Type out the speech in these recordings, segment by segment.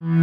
Hello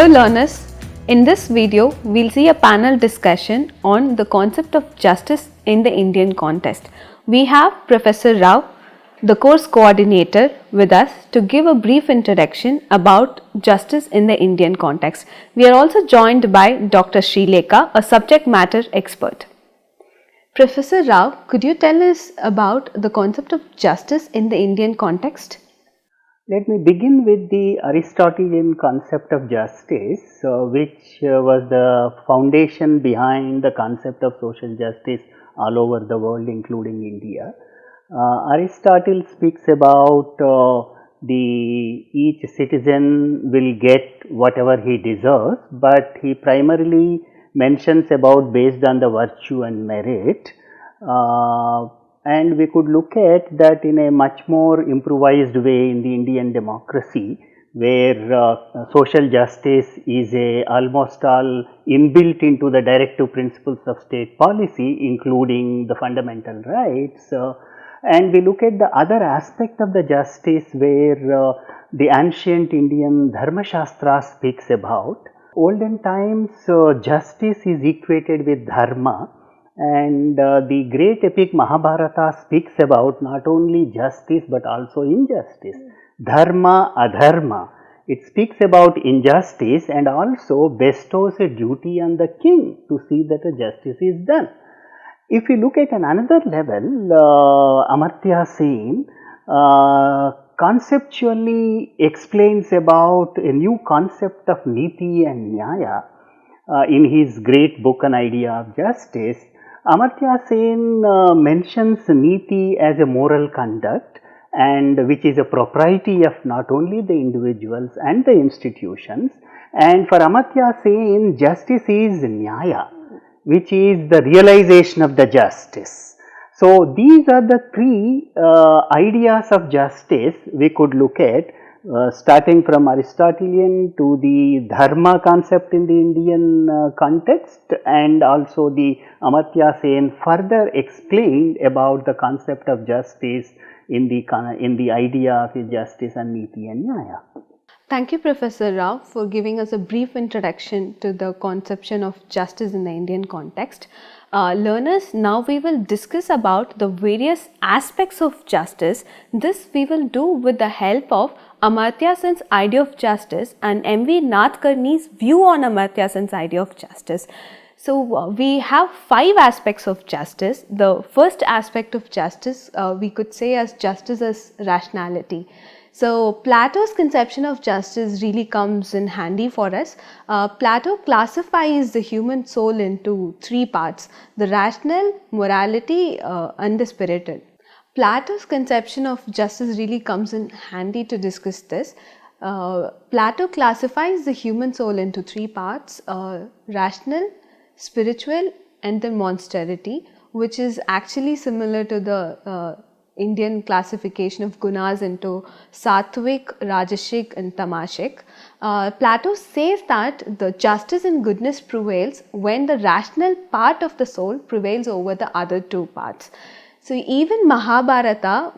learners, in this video we'll see a panel discussion on the concept of justice in the Indian context. We have Professor Rao, the course coordinator, with us to give a brief introduction about justice in the Indian context. We are also joined by Dr. Srilekha, a subject matter expert. Professor Rao, could you tell us about the concept of justice in the Indian context? Let me begin with the Aristotelian concept of justice, which was the foundation behind the concept of social justice all over the world, including India. Aristotle speaks about each citizen will get whatever he deserves, but he primarily mentions about based on the virtue and merit. And we could look at that in a much more improvised way in the Indian democracy, where social justice is almost all inbuilt into the directive principles of state policy, including the fundamental rights. And we look at the other aspect of the justice where the ancient Indian Dharma Shastra speaks about. Olden times, justice is equated with dharma. And the great epic Mahabharata speaks about not only justice but also injustice, dharma, adharma. It speaks about injustice and also bestows a duty on the king to see that a justice is done. If we look at another level, Amartya Sen conceptually explains about a new concept of niti and nyaya in his great book An Idea of Justice. Amartya Sen mentions niti as a moral conduct, and which is a propriety of not only the individuals and the institutions. And for Amartya Sen, justice is nyaya, which is the realization of the justice. So these are the three ideas of justice we could look at, starting from Aristotelian to the dharma concept in the Indian context, and also the Amartya Sen further explained about the concept of justice in the idea of justice and niti and nyaya. Thank you, Professor Rao, for giving us a brief introduction to the conception of justice in the Indian context. Learners, now we will discuss about the various aspects of justice. This we will do with the help of Amartya Sen's idea of justice and M.V. Nadkarni's view on Amartya Sen's idea of justice. So, we have 5 aspects of justice. The first aspect of justice we could say as justice as rationality. So, Plato's conception of justice really comes in handy for us. Plato classifies the human soul into 3 parts: the rational, morality and the spiritual. Plato's conception of justice really comes in handy to discuss this. Plato classifies the human soul into 3 parts: rational, spiritual and the monsterity, which is actually similar to the Indian classification of gunas into sattvic, rajasic and tamasic. Plato says that the justice and goodness prevails when the rational part of the soul prevails over the other 2 parts. So even Mahabharata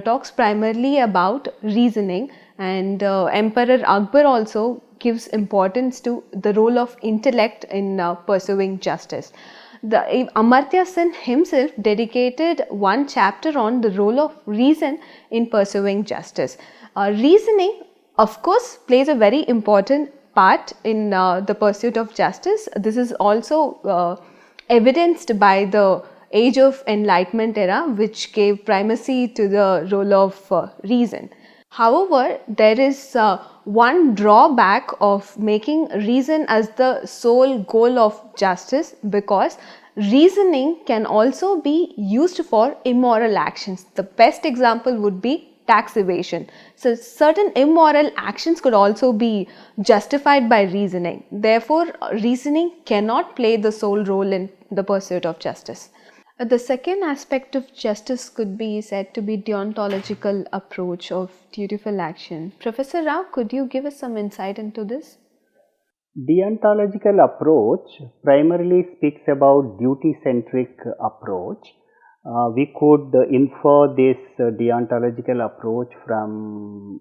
talks primarily about reasoning, and Emperor Akbar also gives importance to the role of intellect in pursuing justice. Amartya Sen himself dedicated one chapter on the role of reason in pursuing justice. Reasoning, of course, plays a very important part in the pursuit of justice. This is also evidenced by the Age of Enlightenment era, which gave primacy to the role of reason. However, there is one drawback of making reason as the sole goal of justice, because reasoning can also be used for immoral actions. The best example would be tax evasion. So certain immoral actions could also be justified by reasoning. Therefore, reasoning cannot play the sole role in the pursuit of justice. The second aspect of justice could be said to be deontological approach of dutiful action. Professor Rao, could you give us some insight into this? Deontological approach primarily speaks about duty-centric approach. We could infer this deontological approach from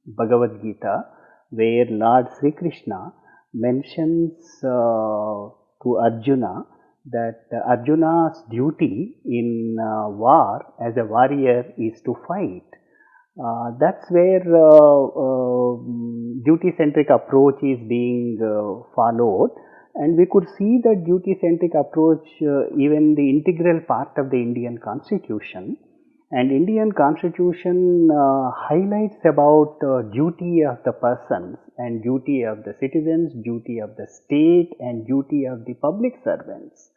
Bhagavad Gita, where Lord Sri Krishna mentions to Arjuna that Arjuna's duty in war as a warrior is to fight. That's where duty-centric approach is being followed, and we could see that duty-centric approach even the integral part of the Indian Constitution. And Indian Constitution highlights about duty of the persons and duty of the citizens, duty of the state and duty of the public servants.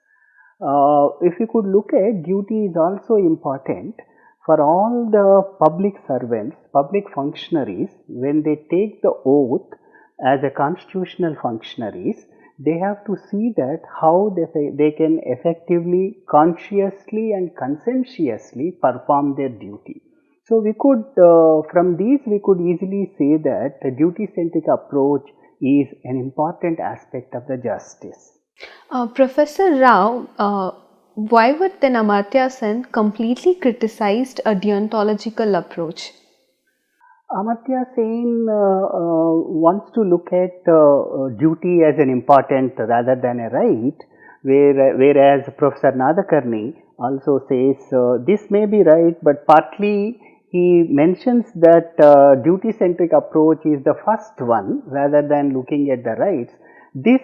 If you could look at, duty is also important for all the public servants, public functionaries. When they take the oath as a constitutional functionaries, they have to see that how they can effectively, consciously and conscientiously perform their duty. So we could, from these we could easily say that the duty-centric approach is an important aspect of the justice. Professor Rao, why would then Amartya Sen completely criticized a deontological approach? Amartya Sen wants to look at duty as an important rather than a right, whereas Professor Nadakarni also says this may be right, but partly he mentions that duty-centric approach is the first one rather than looking at the rights. This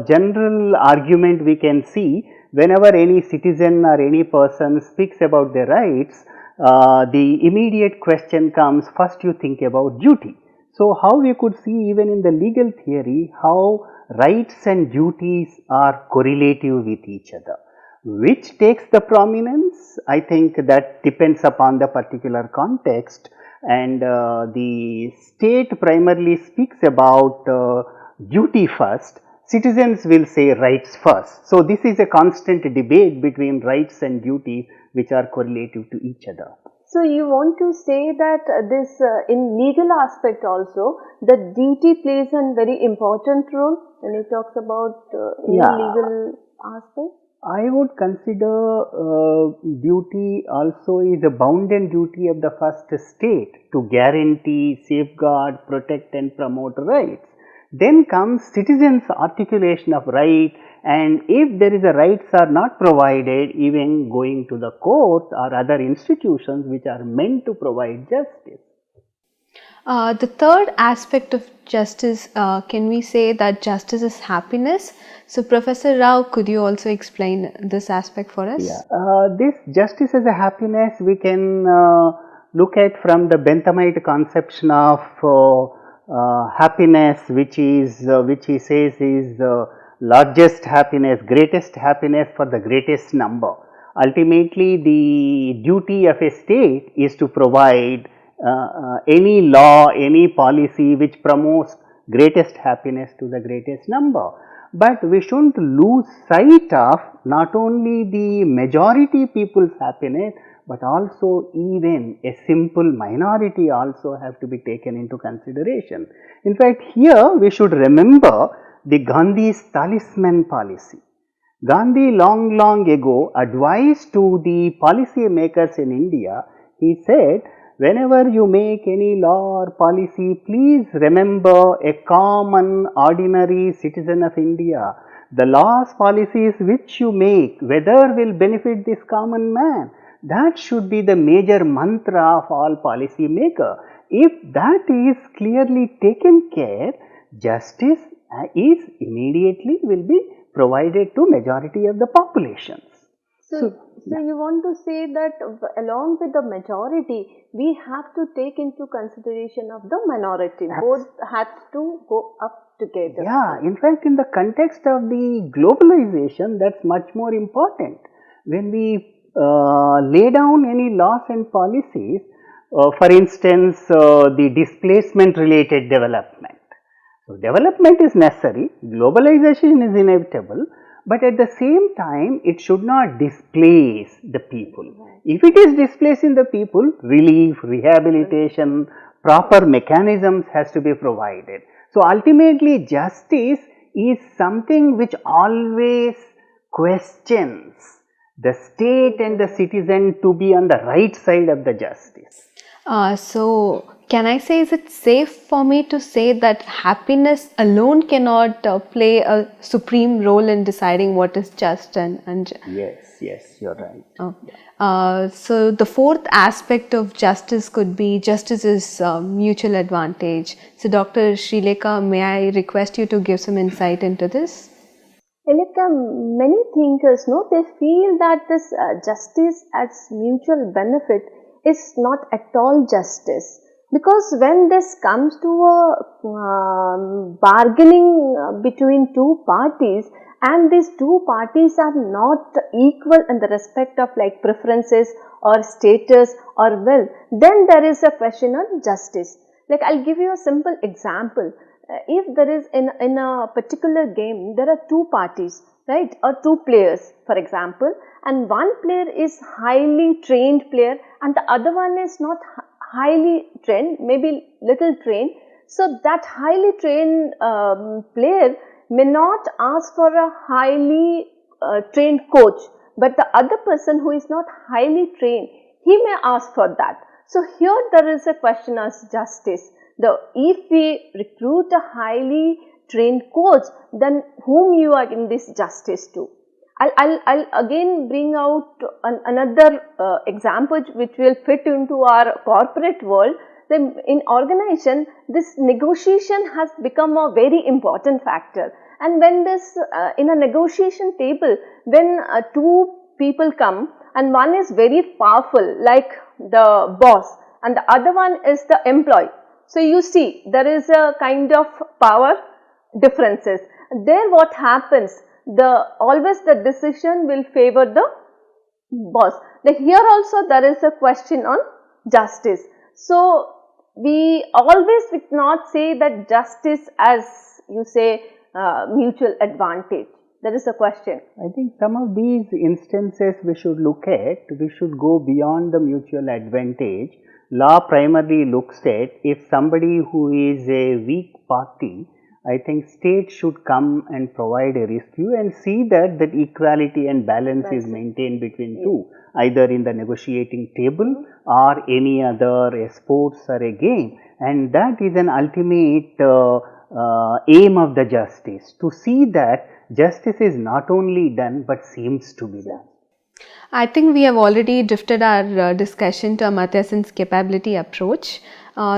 general argument we can see whenever any citizen or any person speaks about their rights. The immediate question comes, first you think about duty. So how we could see even in the legal theory how rights and duties are correlative with each other. Which takes the prominence? I think that depends upon the particular context, and the state primarily speaks about duty first, citizens will say rights first. So this is a constant debate between rights and duties which are correlative to each other. So you want to say that this in legal aspect also, the duty plays a very important role when it talks about legal aspect? I would consider duty also is a bounden duty of the first state to guarantee, safeguard, protect and promote rights. Then comes citizens' articulation of right, and if there is a rights are not provided, even going to the court or other institutions which are meant to provide justice. The third aspect of justice, can we say that justice is happiness? So Professor Rao, could you also explain this aspect for us? Yeah, this justice as a happiness we can look at from the Benthamite conception of happiness, which he says is largest happiness, greatest happiness for the greatest number. Ultimately, the duty of a state is to provide any law, any policy which promotes greatest happiness to the greatest number. But we shouldn't lose sight of not only the majority people's happiness, but also even a simple minority also have to be taken into consideration. In fact, here we should remember the Gandhi's talisman policy. Gandhi long ago advised to the policy makers in India, he said, whenever you make any law or policy, please remember a common ordinary citizen of India. The laws, policies which you make, whether will benefit this common man. That should be the major mantra of all policy maker. If that is clearly taken care, justice is immediately will be provided to majority of the populations. So you want to say that along with the majority, we have to take into consideration of the minority. Both have to go up together. Yeah, in fact, in the context of the globalization, that's much more important. When we lay down any laws and policies, For instance, the displacement related development. So, development is necessary, globalization is inevitable, but at the same time it should not displace the people. If it is displacing the people, relief, rehabilitation, proper mechanisms has to be provided. So, ultimately justice is something which always questions the state and the citizen to be on the right side of the justice. So, can I say, is it safe for me to say that happiness alone cannot play a supreme role in deciding what is just and unjust? Yes, you're right. So, the fourth aspect of justice could be justice is mutual advantage. So, Dr. Srilekha, may I request you to give some insight into this? Like many thinkers, no, they feel that this justice as mutual benefit is not at all justice, because when this comes to a bargaining between two parties, and these two parties are not equal in the respect of like preferences or status or wealth, then there is a question on justice. Like I'll give you a simple example. If there is in a particular game, there are two parties, right, or two players, for example, and one player is highly trained player and the other one is not highly trained, maybe little trained. So that highly trained player may not ask for a highly trained coach, but the other person who is not highly trained, he may ask for that. So here there is a question of justice. If we recruit a highly trained coach, then whom you are in this justice to? I'll again bring out another example which will fit into our corporate world. In organization, this negotiation has become a very important factor. And when this in a negotiation table, when two people come and one is very powerful like the boss and the other one is the employee. So you see there is a kind of power differences. There what happens? Always the decision will favor the boss. Here also there is a question on justice. So we always would not say that justice as you say mutual advantage. There is a question. I think some of these instances we should look at, we should go beyond the mutual advantage. Law primarily looks at if somebody who is a weak party, I think state should come and provide a rescue and see that equality and balance is maintained between two, either in the negotiating table or any other sports or a game, and that is an ultimate aim of the justice, to see that justice is not only done but seems to be done. I think we have already drifted our discussion to Amartya Sen's capability approach.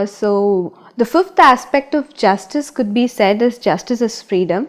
So, the fifth aspect of justice could be said as justice is freedom.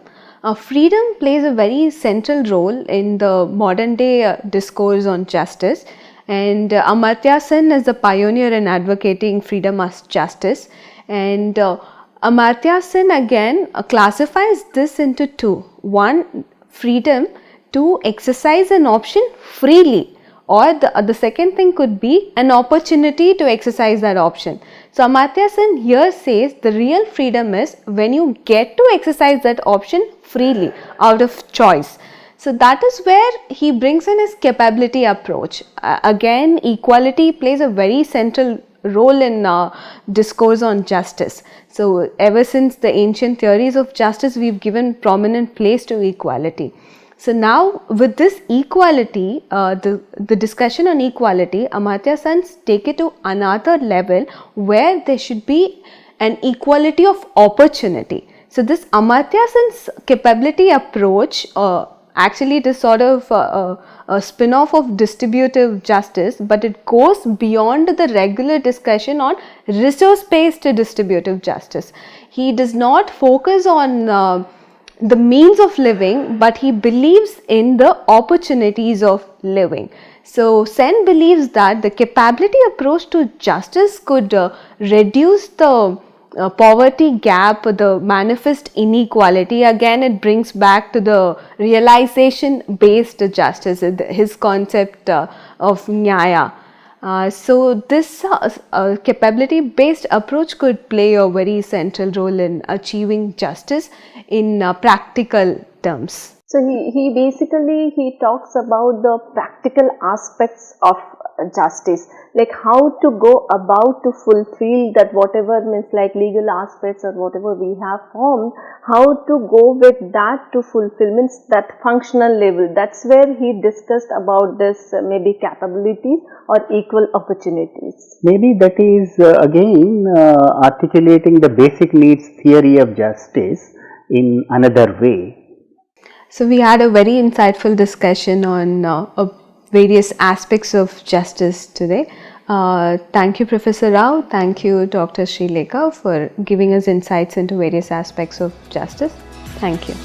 Freedom plays a very central role in the modern day discourse on justice, and Amartya Sen is a pioneer in advocating freedom as justice, and Amartya Sen again classifies this into two. One, freedom to exercise an option freely, or the second thing could be an opportunity to exercise that option. So Amartya Sen here says the real freedom is when you get to exercise that option freely out of choice. So that is where he brings in his capability approach. Again, equality plays a very central role in discourse on justice. So ever since the ancient theories of justice, we've given prominent place to equality. So now with this equality, the discussion on equality, Amartya Sen take it to another level where there should be an equality of opportunity. So this Amartya Sen's capability approach, actually it is sort of a spin-off of distributive justice, but it goes beyond the regular discussion on resource-based distributive justice. He does not focus on the means of living, but he believes in the opportunities of living. So Sen believes that the capability approach to justice could reduce the poverty gap, the manifest inequality. Again, it brings back to the realization based justice, his concept of nyaya. So this capability-based approach could play a very central role in achieving justice in practical terms. So he basically he talks about the practical aspects of justice, like how to go about to fulfill that whatever means like legal aspects or whatever we have formed, how to go with that to fulfill means that functional level. That's where he discussed about this maybe capabilities or equal opportunities. Maybe that is again articulating the basic needs theory of justice in another way. So we had a very insightful discussion on various aspects of justice today. Thank you, Professor Rao. Thank you, Dr. Srilekha, for giving us insights into various aspects of justice. Thank you.